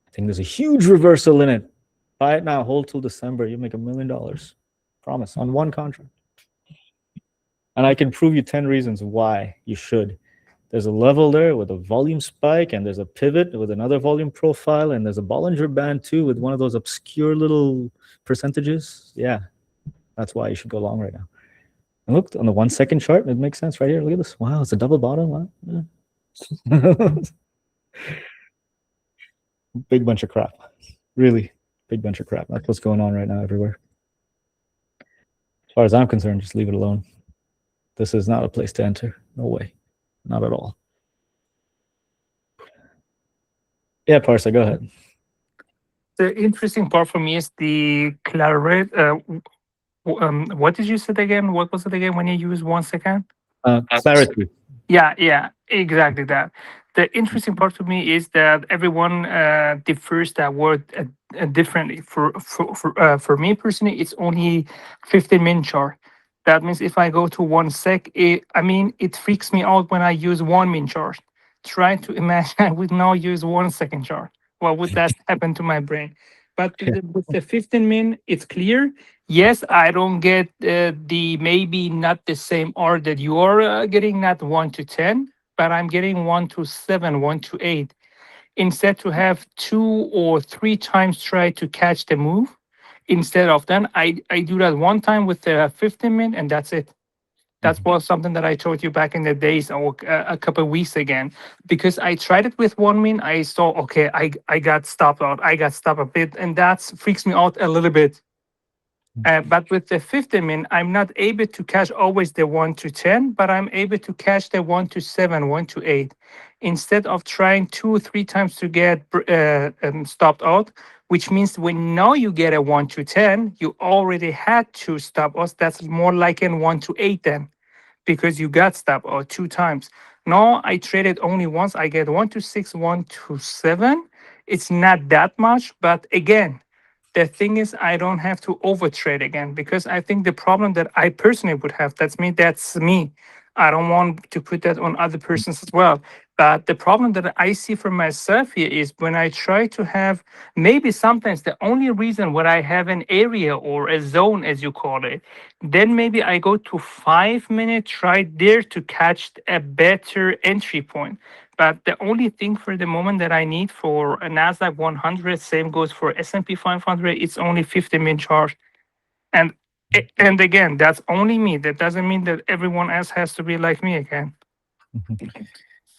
I think there's a huge reversal in it. Buy it now, hold till December. You make $1 million. Promise, on one contract. And I can prove you 10 reasons why you should. There's a level there with a volume spike, and there's a pivot with another volume profile, and there's a Bollinger Band too with one of those obscure little percentages. Yeah, that's why you should go long right now. And look, on the 1 second chart, it makes sense right here. Look at this. Wow, it's a double bottom. Wow. Yeah. Big bunch of crap. Really big bunch of crap. That's what's going on right now everywhere. As far as I'm concerned, just leave it alone. This is not a place to enter. No way. Not at all. Yeah, Parsa, go ahead. The interesting part for me is the clarity. What did you say again? What was it again when you use 1 second? Clarity. Yeah, exactly that. The interesting part to me is that everyone defers that word differently. For me personally, it's only 15-minute chart. That means if I go to 1 sec, it freaks me out when I use 1 minute chart. Try to imagine I would now use 1 second chart. What would that happen to my brain? But with the 15-minute, it's clear. Yes, I don't get the maybe not the same R that you are getting, not 1 to 10, but I'm getting 1 to 7, 1 to 8. Instead to have 2 or 3 times try to catch the move, instead of then I do that 1 time with the 15-minute and that's it. That was something that I told you back in the days or a couple of weeks again, because I tried it with 1 minute. I saw, okay, I got stopped out. I got stopped a bit, and that freaks me out a little bit. But with the 15-minute, I'm not able to catch always the 1 to 10, but I'm able to catch the 1 to 7, 1 to 8. Instead of trying 2 or 3 times to get stopped out, which means when now you get a 1 to 10, you already had 2 stop outs. That's more like a 1 to 8 then, because you got stopped out 2 times. Now I traded only once. I get 1 to 6, 1 to 7. It's not that much, but again, the thing is, I don't have to overtrade again, because I think the problem that I personally would have, that's me. I don't want to put that on other persons as well. But the problem that I see for myself here is when I try to have, maybe sometimes the only reason why I have an area or a zone, as you call it, then maybe I go to 5 minutes, try there to catch a better entry point. But the only thing for the moment that I need for a NASDAQ 100, same goes for S&P 500, it's only 15-minute chart. And again, that's only me. That doesn't mean that everyone else has to be like me again.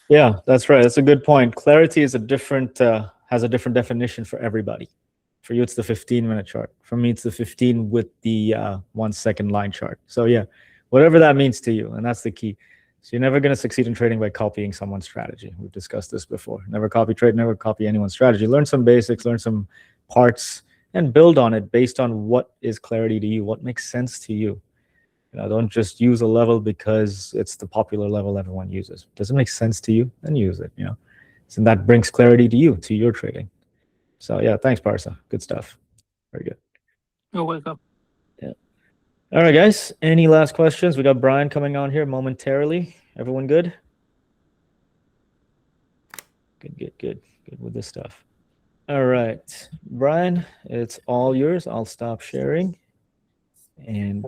Yeah, that's right. That's a good point. Clarity is has a different definition for everybody. For you, it's the 15-minute chart. For me, it's the 15 with the 1 second line chart. So yeah, whatever that means to you, and that's the key. So you're never going to succeed in trading by copying someone's strategy. We've discussed this before. Never copy trade, never copy anyone's strategy. Learn some basics, learn some parts, and build on it based on what is clarity to you, what makes sense to you. Don't just use a level because it's the popular level everyone uses. Does it make sense to you? Then use it. So that brings clarity to you, to your trading. So yeah, thanks, Parsa. Good stuff. Very good. You're welcome. Yeah. All right, guys. Any last questions? We got Brian coming on here momentarily. Everyone good? Good with this stuff. All right, Brian, it's all yours. I'll stop sharing. And